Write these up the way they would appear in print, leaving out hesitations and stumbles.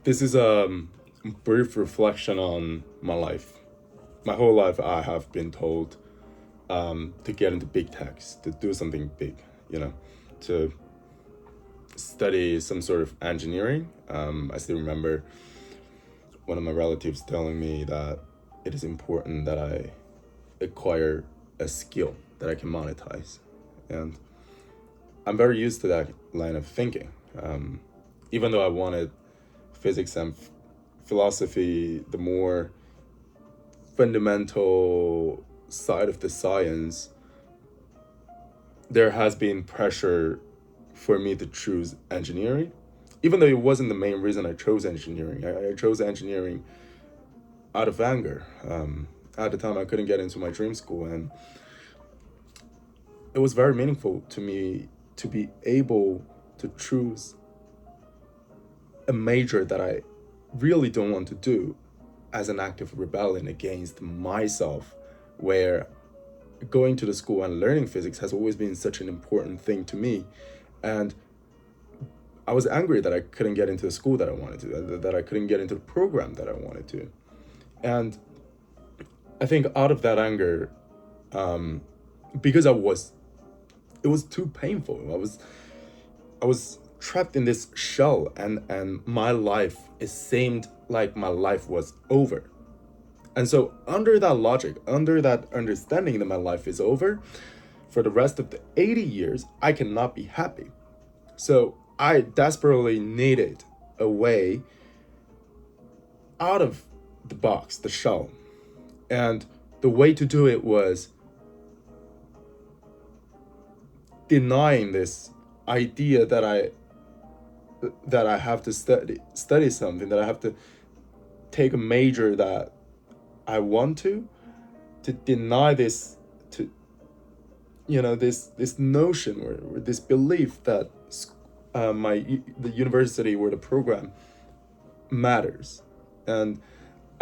This is a brief reflection on my life. My whole life, I have been told to get into big techs, to do something big, to study some sort of engineering. I still remember one of my relatives telling me that it is important that I acquire a skill that I can monetize. And I'm very used to that line of thinking. Even though I wanted physics and philosophy, the more fundamental side of the science, there has been pressure for me to choose engineering, even though it wasn't the main reason I chose engineering. I chose engineering out of anger. At the time, I couldn't get into my dream school, and it was very meaningful to me to be able to choose a major that I really don't want to do as an act of rebellion against myself, where going to the school and learning physics has always been such an important thing to me. And I was angry that I couldn't get into the school that I wanted to, that I couldn't get into the program that I wanted to. And I think out of that anger, because it was too painful. I was trapped in this shell, and my life, it seemed like my life was over. And so under that logic, under that understanding that my life is over, for the rest of the 80 years, I cannot be happy. So I desperately needed a way out of the box, the shell. And the way to do it was denying this idea that I have to study something, that I have to take a major that I want to deny this, to this notion, or this belief that the university or the program matters. And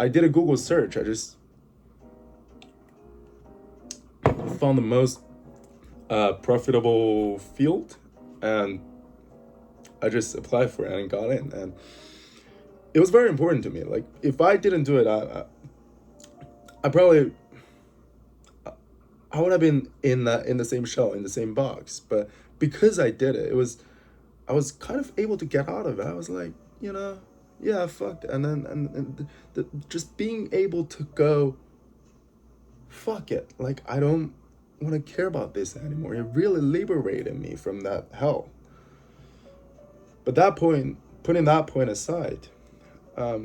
I did a Google search. I just found the most profitable field, and I just applied for it and got in. And it was very important to me. Like, if I didn't do it, I probably, I would have been in the same shell, in the same box. But because I did it, I was kind of able to get out of it. I was like, yeah, fuck it. And then just being able to go, fuck it. Like, I don't want to care about this anymore. It really liberated me from that hell. But that point, putting that point aside, a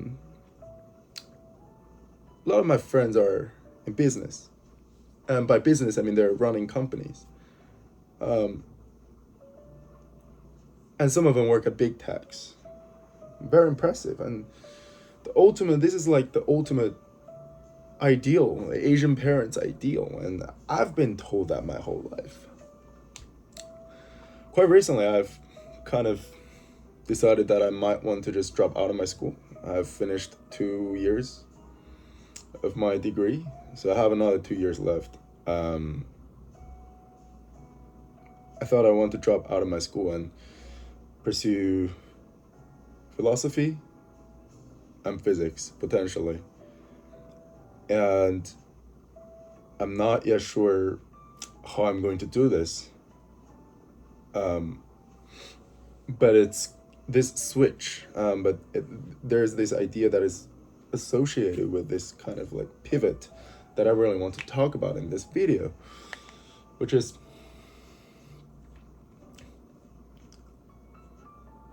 lot of my friends are in business. And by business, I mean they're running companies. And some of them work at big techs. Very impressive. And this is like the ultimate ideal, Asian parents' ideal. And I've been told that my whole life. Quite recently, I've kind of decided that I might want to just drop out of my school. I've finished 2 years of my degree, so I have another 2 years left. I thought I want to drop out of my school and pursue philosophy and physics, potentially. And I'm not yet sure how I'm going to do this. But it's this switch. There's this idea that is associated with this kind of like pivot that I really want to talk about in this video, which is,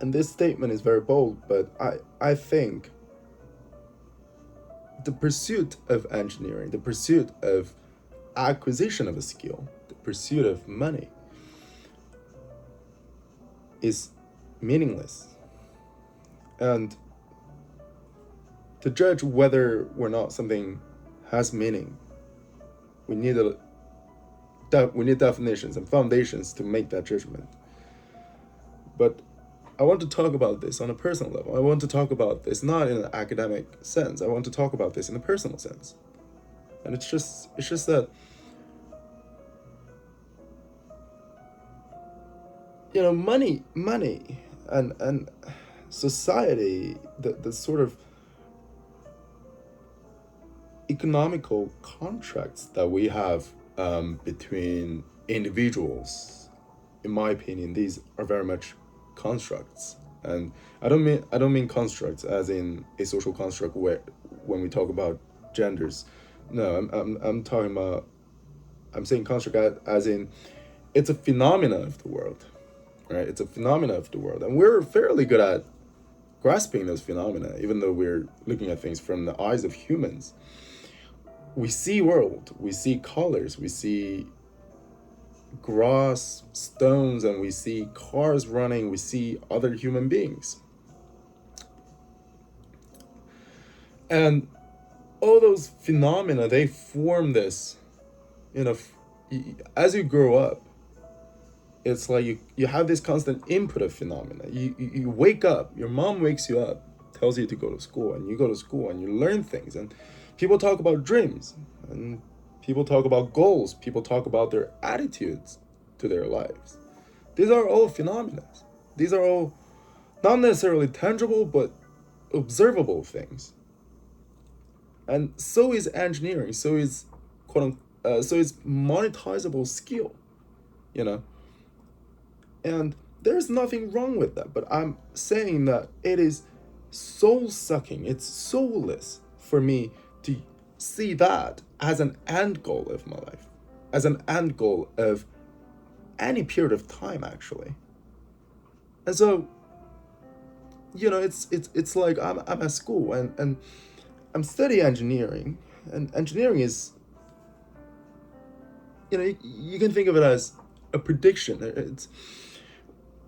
and this statement is very bold, but I think the pursuit of engineering, the pursuit of acquisition of a skill, the pursuit of money is meaningless. And to judge whether or not something has meaning, we need definitions and foundations to make that judgment. But I want to talk about this on a personal level. I want to talk about this not in an academic sense. I want to talk about this in a personal sense. And it's just that, money, and society, the sort of economical contracts that we have between individuals, in my opinion, these are very much constructs. And I don't mean constructs as in a social construct where when we talk about genders. No, I'm talking about, I'm saying construct as in it's a phenomena of the world, right? It's a phenomena of the world, and we're fairly good at grasping those phenomena, even though we're looking at things from the eyes of humans. We see world, we see colors, we see grass, stones, and we see cars running, we see other human beings. And all those phenomena, they form this, you know, as you grow up, it's like you have this constant input of phenomena. You wake up, your mom wakes you up, tells you to go to school, and you go to school and you learn things. And people talk about dreams, and people talk about goals, people talk about their attitudes to their lives. These are all phenomena. These are all not necessarily tangible, but observable things. And so is engineering, so is so is monetizable skill, you know. And there's nothing wrong with that, but I'm saying that it is soul sucking, it's soulless for me to see that as an end goal of my life, as an end goal of any period of time, actually. And so, it's like I'm at school, and I'm studying engineering, and engineering is, you can think of it as a prediction. It's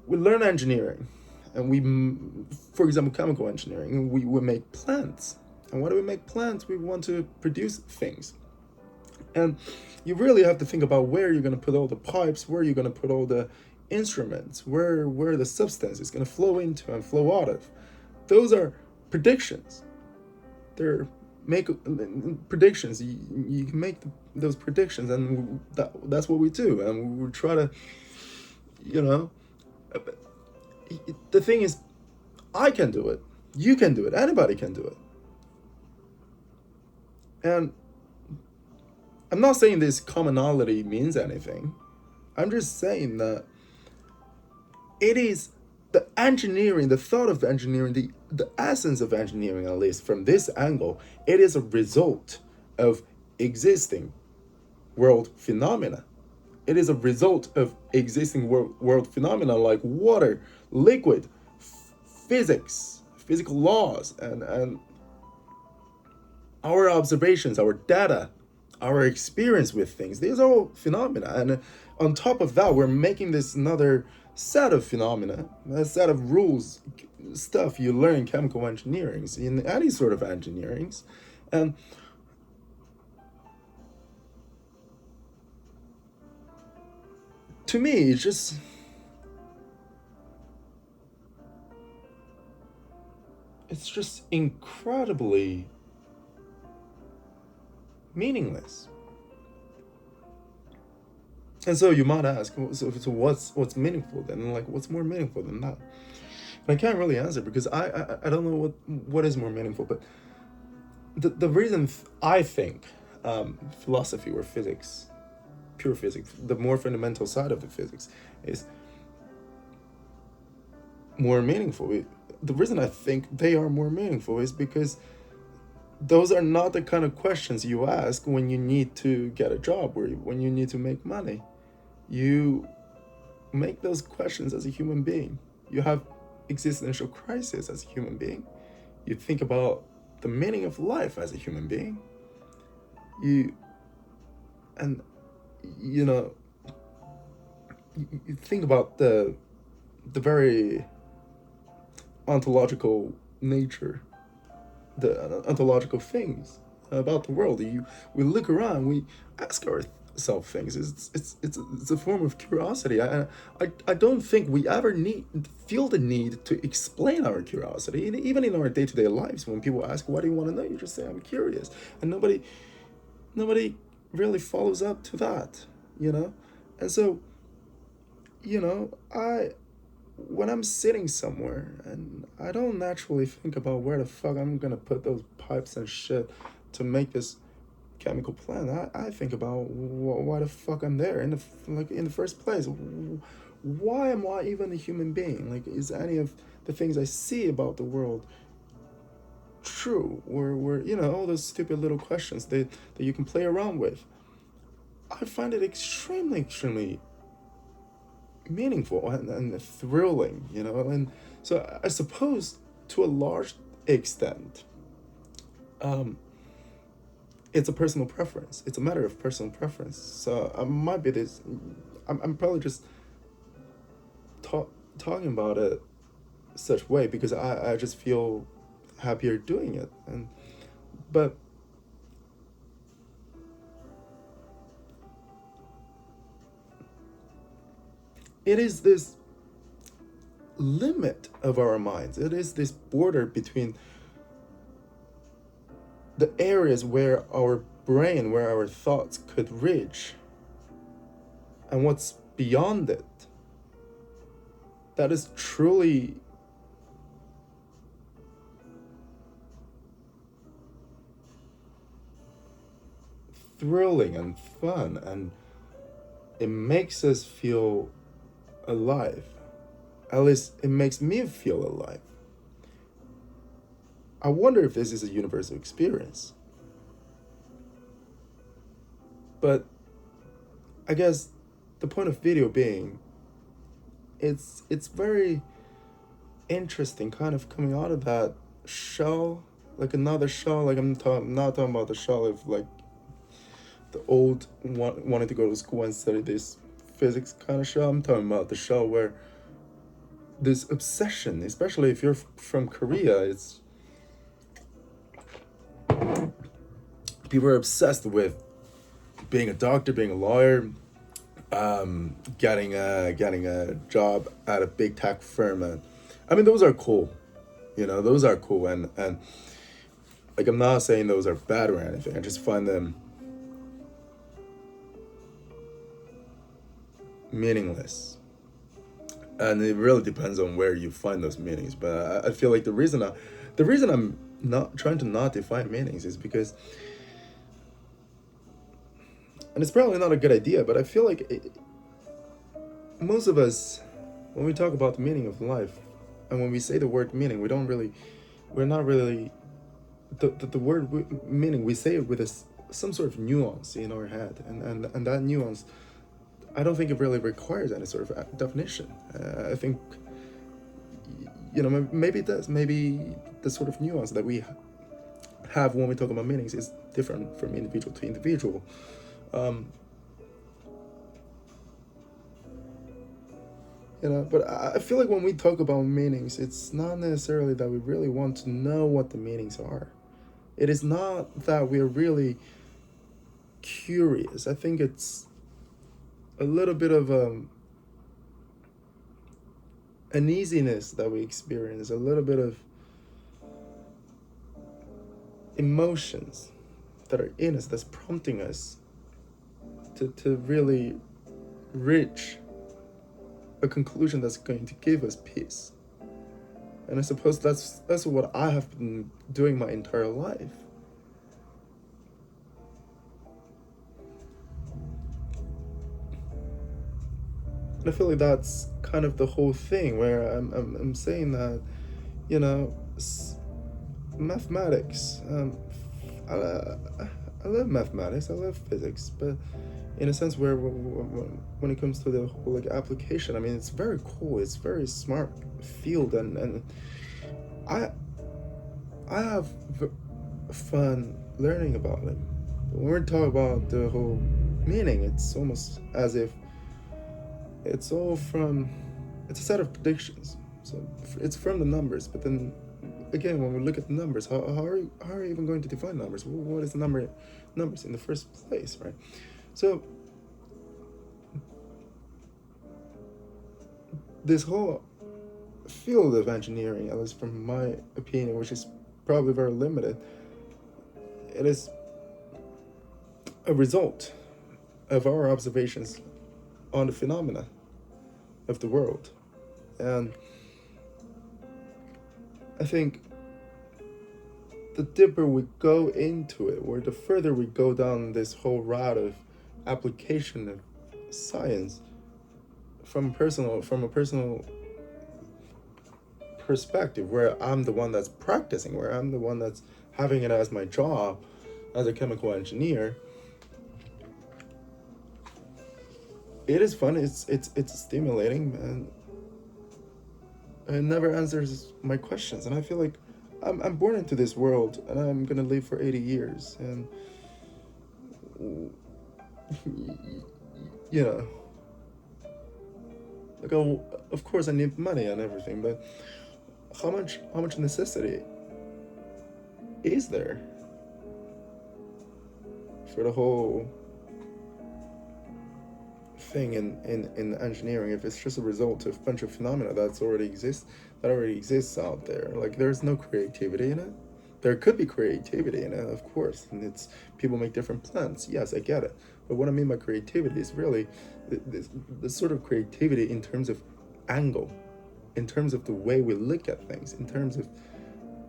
We learn engineering, and for example, chemical engineering, we make plants. And why do we make plants? We want to produce things. And you really have to think about where you're going to put all the pipes, where you're going to put all the instruments, where the substance is going to flow into and flow out of. Those are predictions. They're make predictions. You can make those predictions, and that's what we do. And we try to, you know, the thing is, I can do it. You can do it. Anybody can do it. And I'm not saying this commonality means anything. I'm just saying that it is the engineering, the thought of engineering, the essence of engineering, at least from this angle, it is a result of existing world phenomena. It is a result of existing world phenomena like water, liquid, physics, physical laws, and our observations, our data, our experience with things. These are all phenomena. And on top of that, we're making this another set of phenomena, a set of rules, stuff you learn in chemical engineering, in any sort of engineering. And to me, it's just incredibly meaningless. And so you might ask, so what's meaningful then? Like, what's more meaningful than that? And I can't really answer because I don't know what is more meaningful. But the reason I think philosophy or physics, pure physics, the more fundamental side of the physics, is more meaningful. The reason I think they are more meaningful is because those are not the kind of questions you ask when you need to get a job or when you need to make money. You make those questions as a human being. You have existential crisis as a human being. You think about the meaning of life as a human being. You and you know you think about the very ontological nature, the ontological things about the world. We look around, we ask ourselves things. It's a form of curiosity. I don't think we ever feel the need to explain our curiosity. Even in our day-to-day lives, when people ask, "What do you want to know?" You just say, "I'm curious," and nobody really follows up to that, you know. And so, I when I'm sitting somewhere and I don't naturally think about where the fuck I'm gonna put those pipes and shit to make this chemical plant, I think about why the fuck I'm there in the first place. Why am I even a human being? Like, is any of the things I see about the world true? Or all those stupid little questions that you can play around with. I find it extremely, extremely meaningful and thrilling, and so I suppose to a large extent, um, it's a personal preference. It's a matter of personal preference. So I might be this. I'm probably just talking about it such way because I just feel happier doing it, but it is this limit of our minds. It is this border between the areas where our brain, where our thoughts could reach, and what's beyond it. That is truly thrilling and fun, and it makes us feel alive. At least it makes me feel alive. I wonder if this is a universal experience. But I guess the point of video being, it's very interesting kind of coming out of that shell, like another shell. Like not talking about the shell of like the old wanted to go to school and study this physics kind of shell. I'm talking about the shell where this obsession, especially if you're from Korea, it's people are obsessed with being a doctor, being a lawyer, getting a job at a big tech firm, and I mean those are cool, those are cool, and like I'm not saying those are bad or anything. I just find them meaningless, and it really depends on where you find those meanings. But I feel like the reason I'm not trying to not define meanings is because, and it's probably not a good idea, but I feel like most of us, when we talk about the meaning of life, and when we say the word meaning, we're not really, the word meaning, we say it with some sort of nuance in our head, and that nuance, I don't think it really requires any sort of definition. I think, maybe it does. Maybe the sort of nuance that we have when we talk about meanings is different from individual to individual. Um, but I feel like when we talk about meanings, it's not necessarily that we really want to know what the meanings are. It is not that we're really curious. I think it's a little bit of uneasiness that we experience, a little bit of emotions that are in us that's prompting us to really reach a conclusion that's going to give us peace. And I suppose that's what I have been doing my entire life. And I feel like that's kind of the whole thing where I'm saying that, you know, mathematics. I, I love mathematics. I love physics, but in a sense where when it comes to the whole like application, I mean, it's very cool. It's very smart field, and I I have fun learning about it. When we're talking about the whole meaning, it's almost as if it's a set of predictions. So it's from the numbers, but then again, when we look at the numbers, how are you even going to define numbers? What is numbers in the first place, right? So this whole field of engineering, at least from my opinion, which is probably very limited, it is a result of our observations on the phenomena of the world. And I think the deeper we go into it, or the further we go down this whole route of application of science from a personal perspective, where I'm the one that's practicing, where I'm the one that's having it as my job as a chemical engineer, it is fun. It's stimulating, and it never answers my questions. And I feel like I'm born into this world, and I'm gonna live for 80 years, and you know, like, oh, of course I need money and everything, but how much necessity is there for the whole thing in engineering if it's just a result of a bunch of phenomena that already exists out there? Like, there's no creativity in it. There could be creativity in it, of course, and it's people make different plans. Yes, I get it. But what I mean by creativity is really the sort of creativity in terms of angle, in terms of the way we look at things, in terms of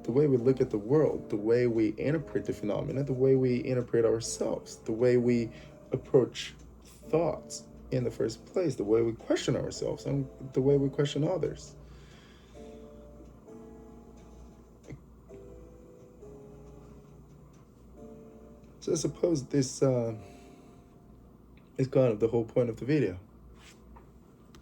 the way we look at the world, the way we interpret the phenomena, the way we interpret ourselves, the way we approach thoughts in the first place, the way we question ourselves, and the way we question others. So I suppose this is kind of the whole point of the video.